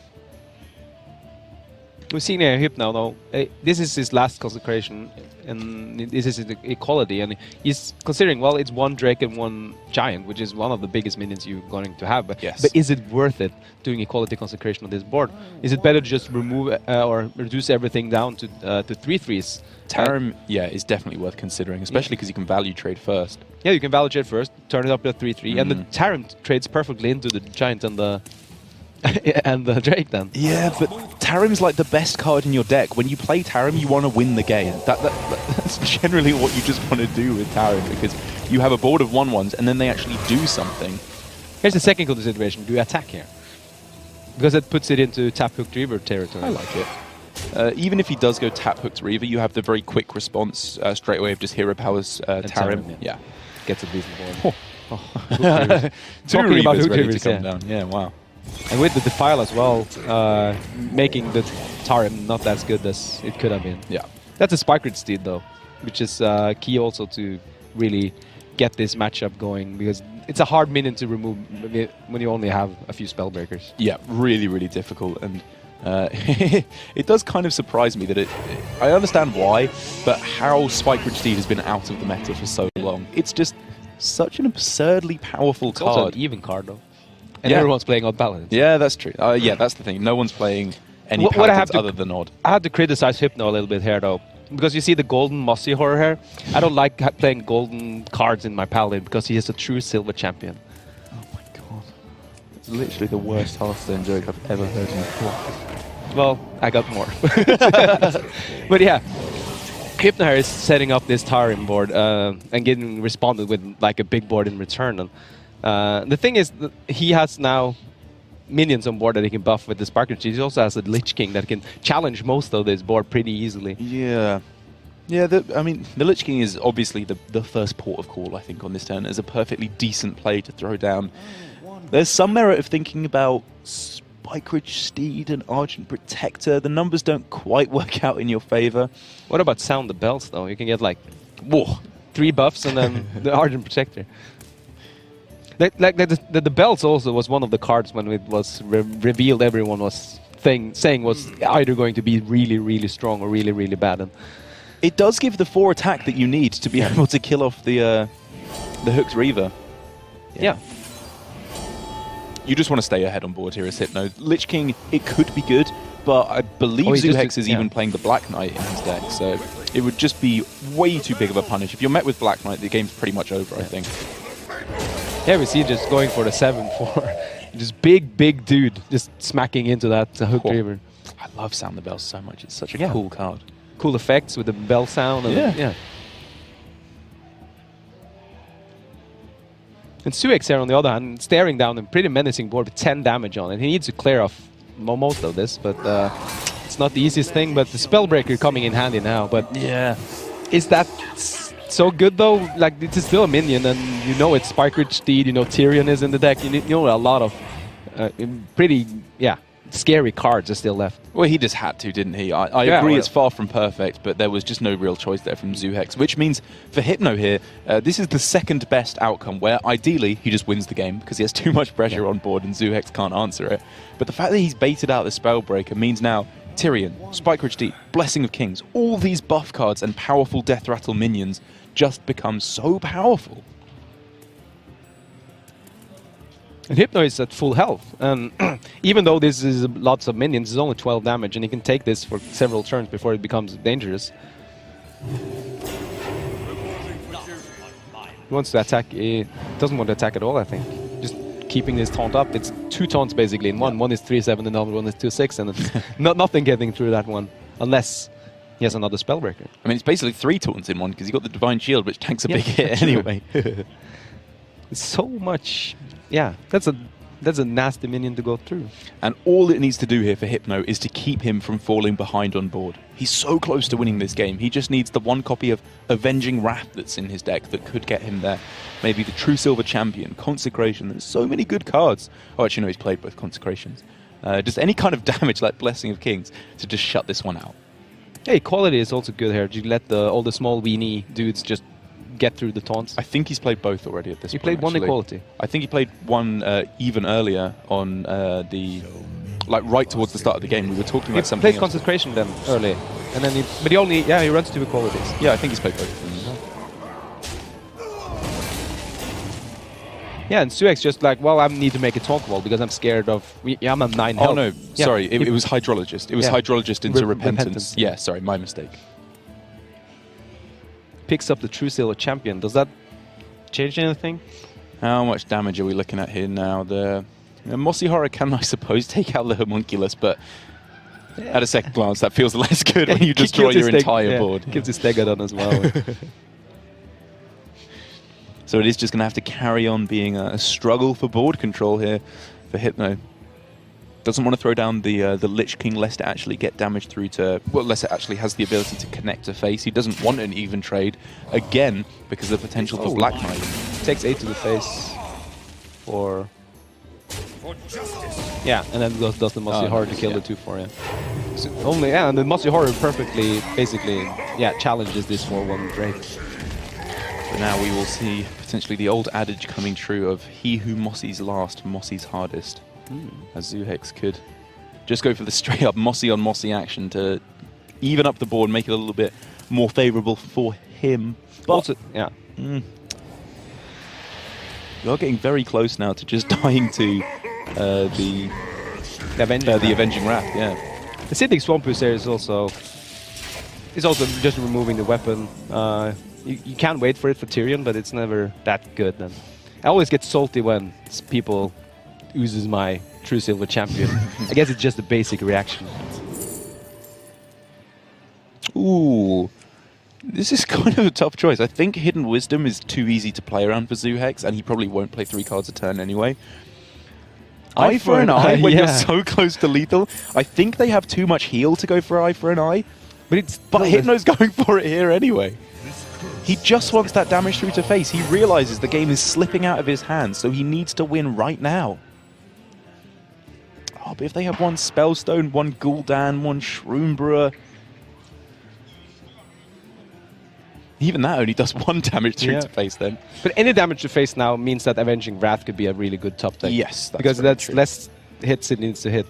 We've seen here Hypno though. This is his last consecration, and this is his equality, and he's considering, well, it's 1 Drake and 1 Giant, which is one of the biggest minions you're going to have. But is it worth it doing equality consecration on this board? Is it better to just remove or reduce everything down to 3/3s? Tarim, is definitely worth considering, especially because you can value trade first. Yeah, you can value trade first, turn it up to 3/3, and the Tarim trades perfectly into the Giant and the and the Drake then. Yeah, but Tarim's like the best card in your deck. When you play Tarim, you want to win the game. That's generally what you just want to do with Tarim, because you have a board of 1/1s and then they actually do something. Here's the second consideration. Do you attack here? Because it puts it into tap Hooked Reaver territory. I like it. Even if he does go tap Hooked Reaver, you have the very quick response straight away of just hero powers Tarim. Yeah. Gets a decent board. Two Reavers ready to come down. Yeah, wow. And with the Defile as well, making the Tarim not as good as it could have been. Yeah. That's a Spike Ridge Steed though, which is key also to really get this matchup going, because it's a hard minion to remove when you only have a few Spellbreakers. Yeah, really, really difficult. And it does kind of surprise me that I understand why, but how Spike Ridge Steed has been out of the meta for so long. It's just such an absurdly powerful card. It's also an even card though. And everyone's playing Odd Paladins. Yeah, that's true. Yeah, that's the thing. No one's playing any Paladins other than Odd. I have to criticize Hypno a little bit here, though. Because you see the golden Mossy Horror here. I don't like playing golden cards in my Paladin, because he is a true silver champion. Oh my god. It's literally the worst Hearthstone joke I've ever heard in my life. Well, I got more. But yeah. Hypno here is setting up this Tarim board and getting responded with like a big board in return. And the thing is, that he has now minions on board that he can buff with the Spark Ridge. He also has a Lich King that can challenge most of this board pretty easily. Yeah. Yeah, I mean, the Lich King is obviously the first port of call, I think, on this turn, as a perfectly decent play to throw down. There's some merit of thinking about Spike Ridge Steed and Argent Protector. The numbers don't quite work out in your favor. What about Sound the Bells, though? You can get, like, 3 buffs and then the Argent Protector. The belts also was one of the cards when it was revealed. Everyone was saying was either going to be really, really strong or really, really bad. And It does give the 4 attack that you need to be able to kill off the Hooked Reaver. Yeah. You just want to stay ahead on board here as Hypno. Lich King, it could be good, but I believe Zuhex is even playing the Black Knight in his deck, so it would just be way too big of a punish. If you're met with Black Knight, the game's pretty much over, I think. Yeah, we see just going for the 7-4. Just big dude just smacking into that Hooked Reaver. I love Sound the Bells so much. It's such a cool card. Cool effects with the bell sound. And And Zuhex here, on the other hand, staring down a pretty menacing board with 10 damage on it. He needs to clear off most of this, but it's not the easiest thing. But the Spellbreaker coming in handy now. But is that so good though? Like, it's still a minion, and you know it's Spikeridge Steed. You know Tyrion is in the deck. You know a lot of pretty scary cards are still left. Well, he just had to, didn't he? I agree it's far from perfect, but there was just no real choice there from Zuhex, which means for Hypno here, this is the second best outcome, where ideally he just wins the game because he has too much pressure on board and Zuhex can't answer it. But the fact that he's baited out the Spellbreaker means now Tyrion, Spikeridge Deep, Blessing of Kings, all these buff cards and powerful Death Rattle minions just become so powerful. And Hypno is at full health, and even though this is lots of minions, it's only 12 damage, and he can take this for several turns before it becomes dangerous. He wants to attack, he doesn't want to attack at all, I think. Just keeping his taunt up. It's 2 taunts basically in one. One is 3-7, and the other one is 2-6, and it's nothing getting through that one, unless he has another Spellbreaker. I mean, it's basically 3 taunts in one, because you got the Divine Shield, which tanks a big hit anyway. So much... Yeah, that's a nasty minion to go through. And all it needs to do here for Hypno is to keep him from falling behind on board. He's so close to winning this game. He just needs the 1 copy of Avenging Wrath that's in his deck that could get him there. Maybe the True Silver Champion, Consecration. There's so many good cards. Oh, actually, no, he's played both Consecrations. Just any kind of damage like Blessing of Kings to just shut this one out. Yeah, equality is also good here. You let all the small weenie dudes just get through the taunts. I think he's played both already at this point. He played one equality. I think he played one even earlier on like right towards the start of the game. We were talking about something. He played Consecration then early, and then he only he runs 2 equalities. Yeah, I think he's played both of them as well. Yeah, and Zuhex just like, well, I need to make a taunt wall because I'm scared of. I'm at 9 health. Oh no, sorry, it was Hydrologist. It was Hydrologist into Repentance. Yeah, sorry, my mistake. Picks up the True Silver Champion. Does that change anything? How much damage are we looking at here now? The Mossy Horror can, I suppose, take out the Homunculus, but at a second glance, that feels less good when you destroy your entire board. Kills his Stegadon as well. So it is just going to have to carry on being a struggle for board control here for Hypno. Doesn't want to throw down the Lich King lest it actually get damage through to... Well, lest it actually has the ability to connect to face. He doesn't want an even trade, again, because of the potential for Black Knight. Takes 8 to the face for... Yeah, and then does the Mossy Horror to kill the 2-4, So only, and the Mossy Horror perfectly, basically, challenges this 4-1 trade. So now we will see potentially the old adage coming true of he who Mossy's last, Mossy's hardest. As Zuhex could just go for the straight up Mossy on Mossy action to even up the board, make it a little bit more favourable for him. But also, you're getting very close now to just dying to the Avenging Wrath. Yeah, the Sitting Swampus there is also just removing the weapon. You can't wait for it for Tyrion, but it's never that good. Then I always get salty when people uses my True Silver Champion. I guess it's just a basic reaction. Ooh, this is kind of a tough choice. I think Hidden Wisdom is too easy to play around for Zuhex, and he probably won't play 3 cards a turn anyway. Eye for an eye when you're so close to lethal. I think they have too much heal to go for eye for an eye, but Hypno's going for it here anyway. He just wants that damage through to face. He realizes the game is slipping out of his hands, so he needs to win right now. Oh, but if they have one Spellstone, one Gul'dan, one Shroombrewer... Even that only does 1 damage through to face then. But any damage to face now means that Avenging Wrath could be a really good top deck. Yes, because that's true. Less hits it needs to hit.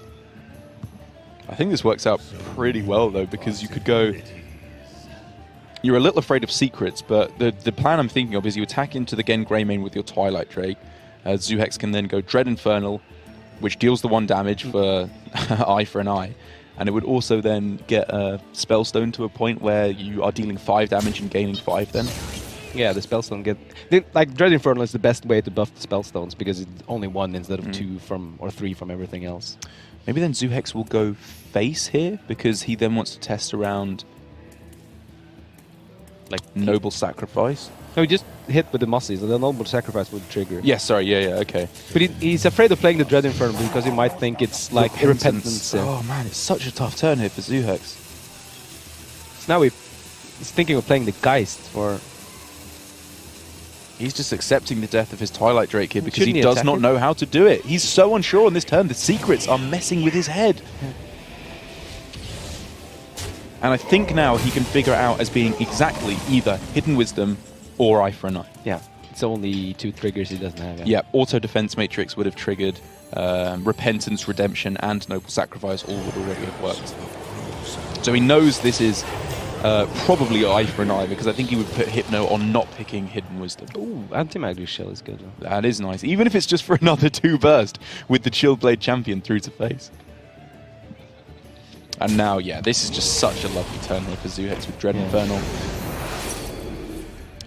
I think this works out pretty well though, because you could go You're a little afraid of secrets, but the plan I'm thinking of is you attack into the Gen Greymane with your Twilight Drake. Zuhex can then go Dread Infernal, which deals the 1 damage for eye for an eye. And it would also then get a Spellstone to a point where you are dealing 5 damage and gaining 5 then. Yeah, the Spellstone like Dread Infernal is the best way to buff the Spellstones because it's only 1 instead of 2 or 3 from everything else. Maybe then Zuhex will go face here because he then wants to test around like Noble Sacrifice. No, he just hit with the Mussies, and the Noble Sacrifice would trigger. Yeah, sorry, yeah, okay. But he's afraid of playing the Dread Infernal because he might think it's like Repentance. Oh man, it's such a tough turn here for Zuhex. So now he's thinking of playing the Geist for... He's just accepting the death of his Twilight Drake here because Shouldn't he he does attack not him? know how to do it. He's so unsure on this turn. The secrets are messing with his head. Yeah. And I think now he can figure it out as being exactly either Hidden Wisdom or Eye for an Eye. Yeah, it's only 2 triggers he doesn't have. Yeah, Auto Defense Matrix would have triggered, Repentance, Redemption, and Noble Sacrifice all would already have worked. So he knows this is probably Eye for an Eye because I think he would put Hypno on not picking Hidden Wisdom. Ooh, Anti-Magic Shell is good. That is nice, even if it's just for another 2 burst with the Chillblade Champion through to face. And now, yeah, this is just such a lovely turn here for Zuhex with Dread Infernal.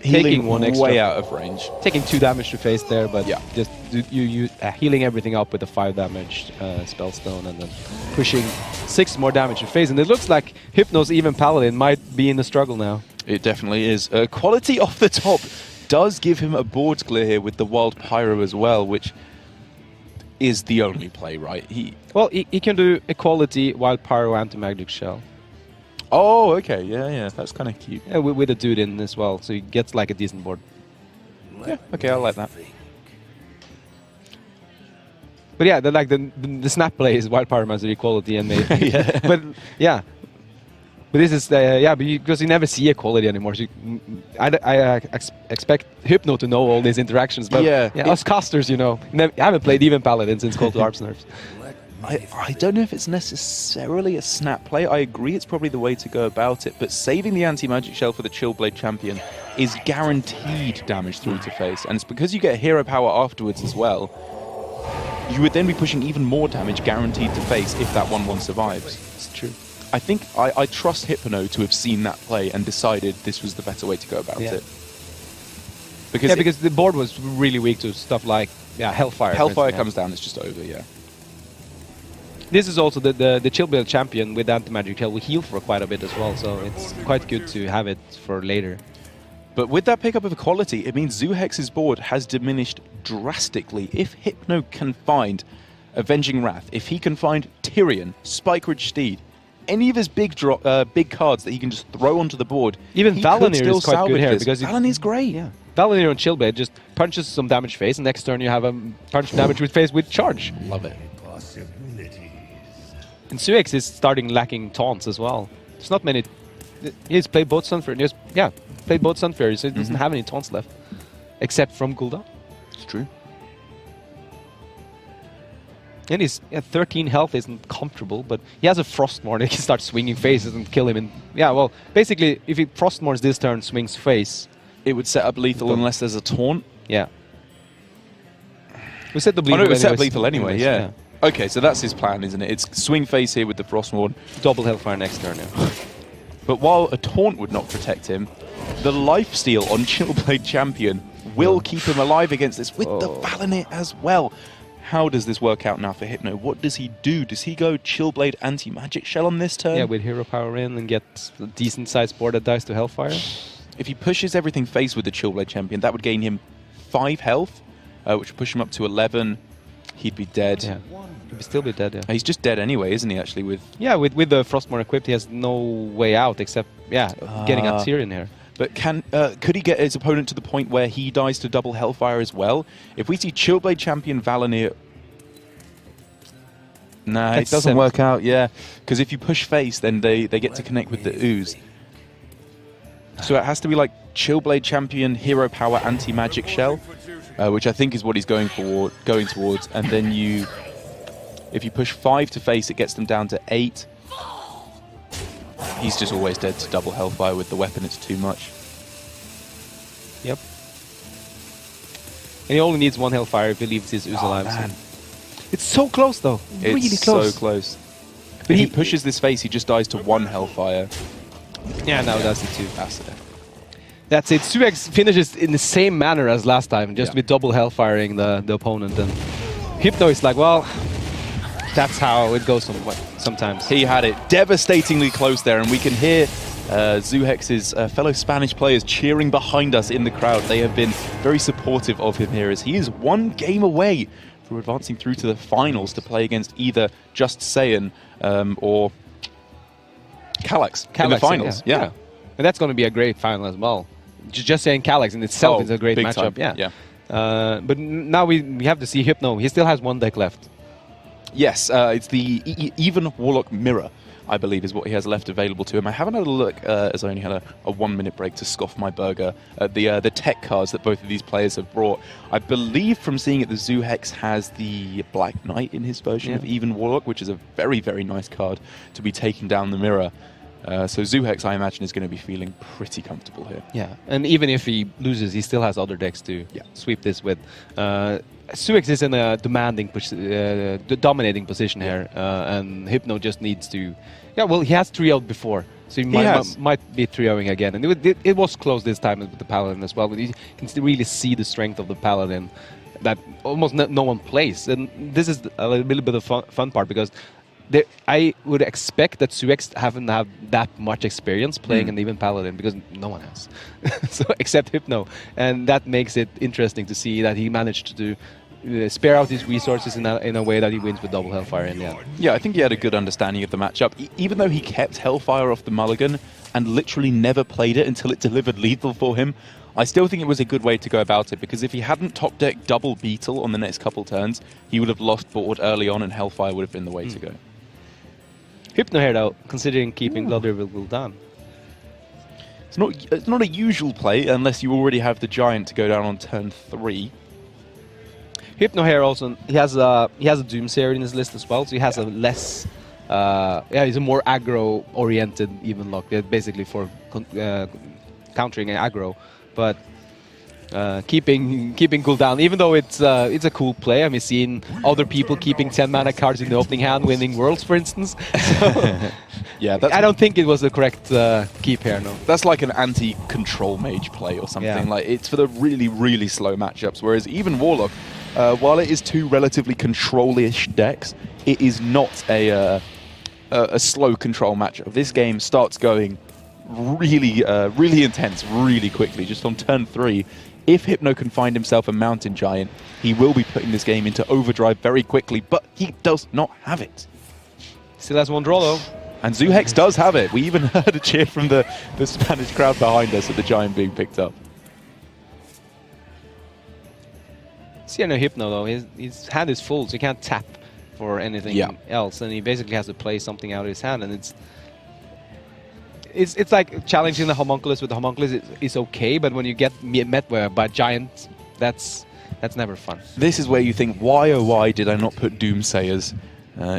Taking 1 extra. Way out of range. Taking 2 damage to face there, but Yeah. just you healing everything up with a 5 damage Spellstone and then pushing 6 more damage to face. And it looks like Hypno's even Paladin might be in the struggle now. It definitely is. Quality off the top does give him a board clear here with the Wild Pyro as well, which is the only play, right? He can do Equality, Wild Pyro, Anti-Magic Shell. Oh, okay, yeah, that's kind of cute. Yeah, with a dude in as well, so he gets like a decent board. Yeah, okay, I like that. But yeah, the snap play is Wild Pyro Master Equality, and they. Yeah. But yeah. But this is because you never see Equality anymore. So I expect Hypno to know all these interactions, but us casters, haven't played even Paladin since Call to Arms nerfs. I don't know if it's necessarily a snap play. I agree it's probably the way to go about it, but saving the anti-magic shell for the Chillblade Champion is guaranteed damage through to face, and it's because you get hero power afterwards as well. You would then be pushing even more damage guaranteed to face if that 1/1 survives. It's true. I think I trust Hypno to have seen that play and decided this was the better way to go about it. Because the board was really weak to stuff like Hellfire. Hellfire comes down, it's just over, yeah. This is also the Chillblade Champion with Anti-Magic Shell will heal for quite a bit as well, so it's quite good to have it for later. But with that pickup of Equality, it means Zuhex's board has diminished drastically. If Hypno can find Avenging Wrath, if he can find Tyrion, Spike Ridge Steed, any of his big cards that he can just throw onto the board, even Valinir is quite good here because Valinir's great. Yeah, Valinir on Chillblade just punches some damage face, and next turn you have a punch damage with face with charge. Love it. And Zuhex is starting lacking taunts as well. There's not many. He's played both Sunfury. Played both Sunfury, so he doesn't have any taunts left, except from Gul'dan. It's true. And his 13 health isn't comfortable, but he has a Frostmourne. He can start swinging faces and kill him. And basically, if he Frostmournes this turn, swings face, it would set up lethal unless there's a taunt. Yeah. We set the lethal. Oh, no, it would set up lethal anyway. Yeah. Yeah. Okay, so that's his plan, isn't it? It's swing face here with the Frostmourne. Double Hellfire next turn. Yeah. But while a taunt would not protect him, the lifesteal on Chillblade Champion will keep him alive against this with the Valinir as well. How does this work out now for Hypno? What does he do? Does he go Chillblade Anti-Magic Shell on this turn? Yeah, with hero power in and get a decent sized board that dies to Hellfire. If he pushes everything face with the Chillblade Champion, that would gain him 5 health, which would push him up to 11. He'd be dead. Yeah, he'd still be dead, yeah. He's just dead anyway, isn't he, actually? With the Frostmourne equipped, he has no way out except, getting a Tyrion here. But could he get his opponent to the point where he dies to double Hellfire as well? If we see Chillblade Champion Valinir... Nah, it doesn't work out, yeah. Because if you push face, then they get to connect with the ooze. So it has to be like Chillblade Champion, Hero Power, Anti-Magic Shell, which I think is what he's going towards. And then if you push 5 to face, it gets them down to 8. He's just always dead to double Hellfire with the weapon. It's too much. Yep. And he only needs one Hellfire if he leaves his Uz alive. Man. So. It's so close, though. Really It's close. so close. But If he pushes this face, he just dies to one Hellfire. Yeah, now that's it too. That's it. That's it. Zuhex finishes in the same manner as last time, just Yeah. with double Hellfiring the opponent. And Hypno is like, well, that's how it goes sometimes. He had it devastatingly close there, and we can hear Zuhex's fellow Spanish players cheering behind us in the crowd. They have been very supportive of him here, as he is one game away from advancing through to the finals to play against either Just Saiyan or Calyx in the finals. Yeah. And that's going to be a great final as well. Just saying Calyx in itself is a great big matchup. time. Yeah. But now we have to see Hypno. He still has one deck left. Yes, it's the Even Warlock Mirror, I believe, is what he has left available to him. I haven't had a look, as I only had a 1 minute break to scoff my burger at the tech cards that both of these players have brought. I believe from seeing it, the Zuhex has the Black Knight in his version of Even Warlock, which is a very, very nice card to be taking down the mirror. So Zuhex, I imagine, is going to be feeling pretty comfortable here. Yeah, and even if he loses, he still has other decks to sweep this with. Zuhex is in a demanding, dominating position here, and Hypno just needs to... Yeah, well, he has 3-0'd before, so he might be 3-0ing again. And it was close this time with the Paladin as well, but you can really see the strength of the Paladin that almost no one plays. And this is a little bit of fun part, because I would expect that Zuhex haven't had that much experience playing an even Paladin, because no one has, so except Hypno, and that makes it interesting to see that he managed to spare out his resources in a way that he wins with double Hellfire in the end. Yeah, I think he had a good understanding of the matchup, even though he kept Hellfire off the mulligan and literally never played it until it delivered lethal for him. I still think it was a good way to go about it, because if he hadn't top decked double Beetle on the next couple turns, he would have lost board early on, and Hellfire would have been the way to go. Hypno here, though, considering keeping Blood River down. It's not a usual play unless you already have the Giant to go down on turn 3. Hypno here also, he has a Doomsayer in his list as well, so he has a less... he's a more aggro-oriented even lock, basically for countering an aggro, but keeping cooldown, even though it's a cool play. I mean, seeing other people keeping 10 mana cards in the opening hand, winning Worlds, for instance. So yeah, I don't think it was the correct keep here, no. That's like an anti-control mage play or something. Yeah. Like, it's for the really, really slow matchups, whereas even Warlock, while it is two relatively control-ish decks, it is not a slow control matchup. This game starts going really, really intense, really quickly, just on turn 3. If Hypno can find himself a Mountain Giant, he will be putting this game into overdrive very quickly, but he does not have it. Still has one draw, though. And Zuhex does have it. We even heard a cheer from the Spanish crowd behind us at the Giant being picked up. See, no Hypno, though. His hand is full, so he can't tap for anything else, and he basically has to play something out of his hand, and it's like challenging the Homunculus with the Homunculus is okay, but when you get met by Giant, that's never fun. This is where you think, why oh why did I not put Doomsayers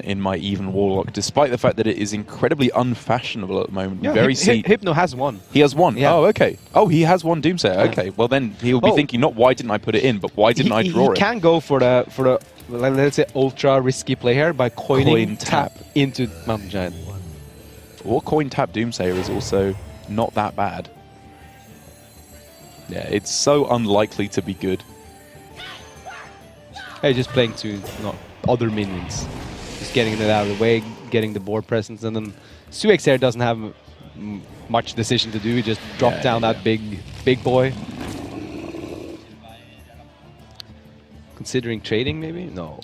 in my even Warlock, despite the fact that it is incredibly unfashionable at the moment. Yeah, Hypno has one. He has one. Yeah. Oh, okay. Oh, he has one Doomsayer. Yeah. Okay. Well, then he'll be thinking, not why didn't I put it in, but why didn't I draw it? He can go for the let's say ultra risky play here by coin tap into Mountain Giant. Or coin tap Doomsayer is also not that bad. Yeah, it's so unlikely to be good. Hey, just playing to other minions. Just getting it out of the way, getting the board presence, and then Zuhex here doesn't have much decision to do. He just drop down that big boy. Considering trading, maybe? No.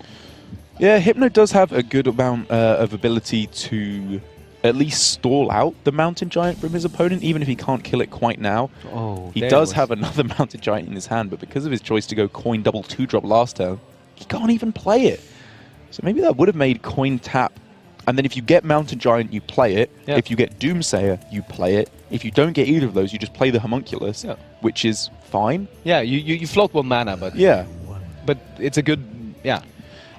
Yeah, Hypno does have a good amount of ability to at least stall out the Mountain Giant from his opponent, even if he can't kill it quite now. Oh, he does have another Mountain Giant in his hand, but because of his choice to go coin double 2-drop last turn, he can't even play it. So maybe that would have made coin tap, and then if you get Mountain Giant, you play it. Yeah. If you get Doomsayer, you play it. If you don't get either of those, you just play the Homunculus, which is fine. Yeah, you float one mana, but yeah, but it's a good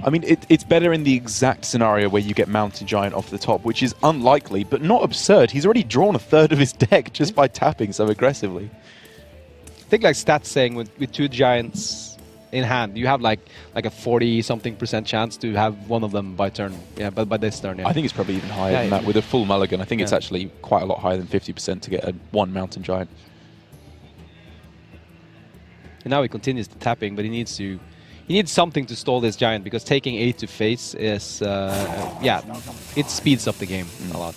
I mean, it's better in the exact scenario where you get Mountain Giant off the top, which is unlikely, but not absurd. He's already drawn a third of his deck just by tapping so aggressively. I think like stats saying with 2 giants in hand, you have like a 40-something% chance to have one of them by turn. Yeah, but by this turn, yeah. I think it's probably even higher than that with a full mulligan. I think it's actually quite a lot higher than 50% to get one Mountain Giant. And now he continues the tapping, but he needs something to stall this giant, because taking 8 to face is, yeah, it speeds up the game a lot.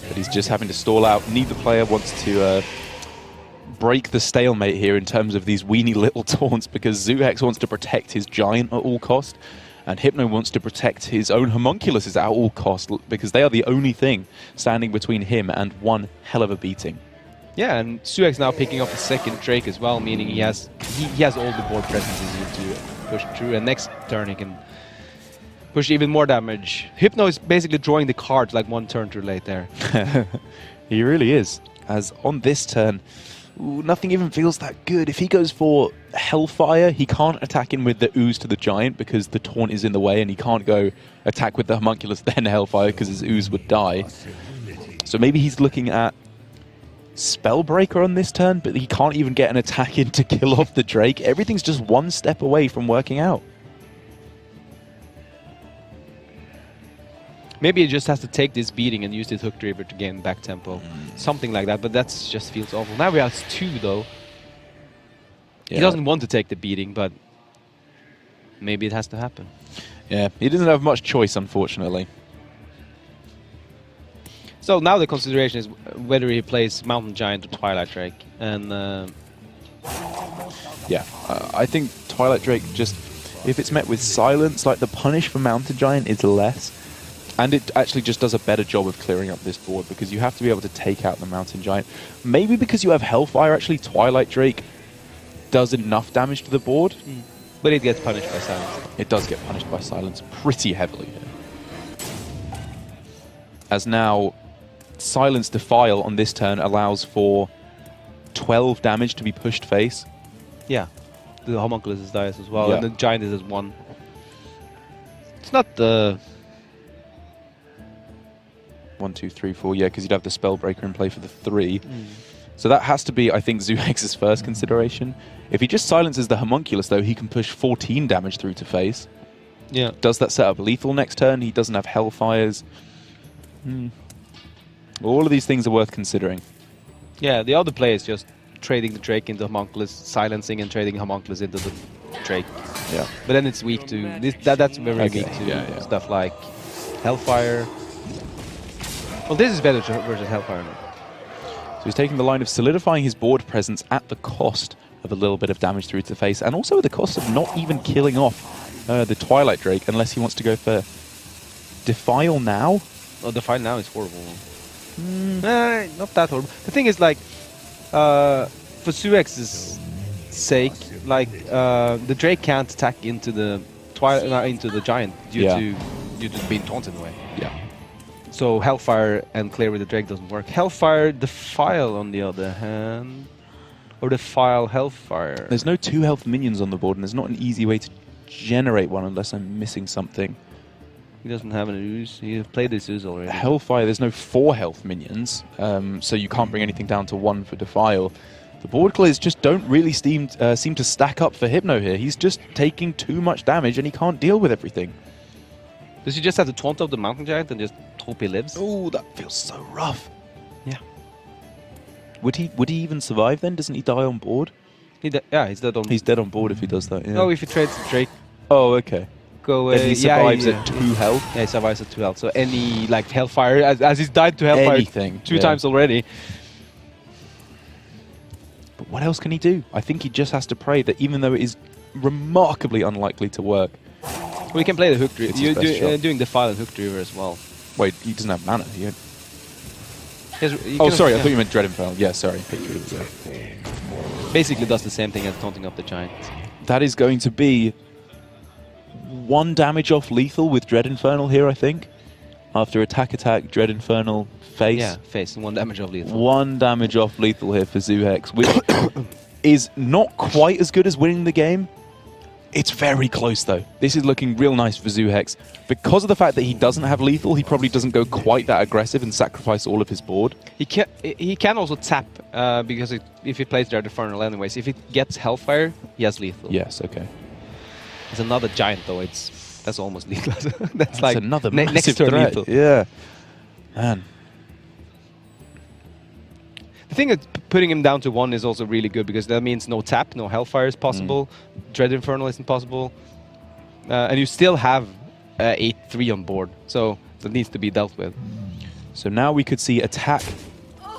But he's just having to stall out. Neither player wants to break the stalemate here in terms of these weeny little taunts, because Zuhex wants to protect his giant at all cost, and Hypno wants to protect his own homunculuses at all cost, because they are the only thing standing between him and one hell of a beating. Yeah, and Zuhex now picking up a second Drake as well, meaning he has all the board presence he needs to push through, and next turn he can push even more damage. Hypno is basically drawing the cards like one turn too late there. He really is. As on this turn, nothing even feels that good. If he goes for Hellfire, he can't attack in with the Ooze to the Giant because the taunt is in the way, and he can't go attack with the Homunculus then Hellfire because his Ooze would die. So maybe he's looking at Spellbreaker on this turn, but he can't even get an attack in to kill off the Drake. Everything's just one step away from working out. Maybe he just has to take this beating and use this Hook Driver to gain back tempo. Something like that, but that just feels awful. Now we have 2 though. Yeah. He doesn't want to take the beating, but maybe it has to happen. Yeah, he doesn't have much choice, unfortunately. So now the consideration is whether he plays Mountain Giant or Twilight Drake. And yeah, I think Twilight Drake just, if it's met with silence, like the punish for Mountain Giant is less. And it actually just does a better job of clearing up this board, because you have to be able to take out the Mountain Giant. Maybe because you have Hellfire, actually, Twilight Drake does enough damage to the board. But it gets punished by silence. It does get punished by silence pretty heavily here. As now, Silence Defile on this turn allows for 12 damage to be pushed face. Yeah, the Homunculus dies as well, Yeah. and the Giant is at 1. It's not the... 1, 2, 3, 4, yeah, because you'd have the Spellbreaker in play for the 3. So that has to be, I think, Zuhex's first consideration. If he just silences the Homunculus, though, he can push 14 damage through to face. Yeah. Does that set up lethal next turn? He doesn't have Hellfires. All of these things are worth considering. Yeah, the other play is just trading the Drake into Homunculus, silencing and trading Homunculus into the Drake. Yeah. But then it's weak to... That's very weak to stuff like Hellfire. Well, this is better versus Hellfire now. So he's taking the line of solidifying his board presence at the cost of a little bit of damage through to the face, and also at the cost of not even killing off the Twilight Drake, unless he wants to go for Defile now. Oh, Defile now is horrible. Not that horrible. The thing is, like, for Zuhex's sake, like, the Drake can't attack into the into the Giant due to being taunted away. Yeah. So Hellfire and Clear with the Drake doesn't work. Hellfire Defile, on the other hand, or Defile Hellfire. There's no 2 health minions on the board, and there's not an easy way to generate one unless I'm missing something. He doesn't have an Ooze. He played this Ooze already. Hellfire, there's no 4 health minions, so you can't bring anything down to 1 for Defile. The board clears just don't really seem to stack up for Hypno here. He's just taking too much damage, and he can't deal with everything. Does he just have to taunt up the Mountain Giant and just hope he lives? Oh, that feels so rough. Yeah. Would he even survive then? Doesn't he die on board? Yeah, he's dead on... He's dead on board if he does that, yeah. No, if he trades the Drake... Oh, okay. Go away. Then he survives at 2 health? Yeah, he survives at 2 health. So any, like, Hellfire, as he's died to Hellfire Anything, 2 times already. But what else can he do? I think he just has to pray that even though it is remarkably unlikely to work... Well, you can play the Hook Driver. You're doing Defile and Hook Driver as well. Wait, he doesn't have mana. Oh, sorry, I thought you meant Dread Infernal. Yeah, sorry. Basically does the same thing as taunting up the Giant. That is going to be 1 damage off lethal with Dread Infernal here, I think. After attack, Dread Infernal, face. Yeah, face, and 1 damage off lethal. 1 damage off lethal here for Zuhex, which is not quite as good as winning the game. It's very close, though. This is looking real nice for Zuhex. Because of the fact that he doesn't have lethal, he probably doesn't go quite that aggressive and sacrifice all of his board. He can also tap, because if he plays Dread Infernal anyways, if he gets Hellfire, he has lethal. Yes, okay. It's another giant, though. That's almost lethal. That's like another next massive turn threat. lethal. Yeah. Man. The thing is, putting him down to 1 is also really good, because that means no tap, no Hellfire is possible, Dread Infernal isn't possible, and you still have 8-3 on board, so that needs to be dealt with. So now we could see attack.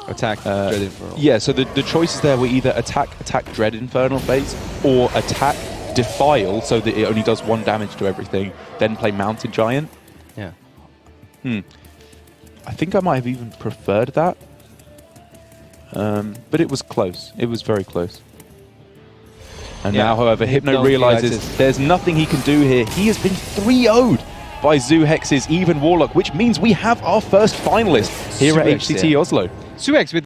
Dread Infernal. Yeah, so the choices there were either attack Dread Infernal phase, or attack Defile, so that it only does 1 damage to everything, then play Mountain Giant. Yeah. I think I might have even preferred that. But it was close. It was very close. And now, however, Hypno realizes there's nothing he can do here. He has been 3-0'd by Zuhex's Even Warlock, which means we have our first finalist here at HCT Oslo. Zuhex with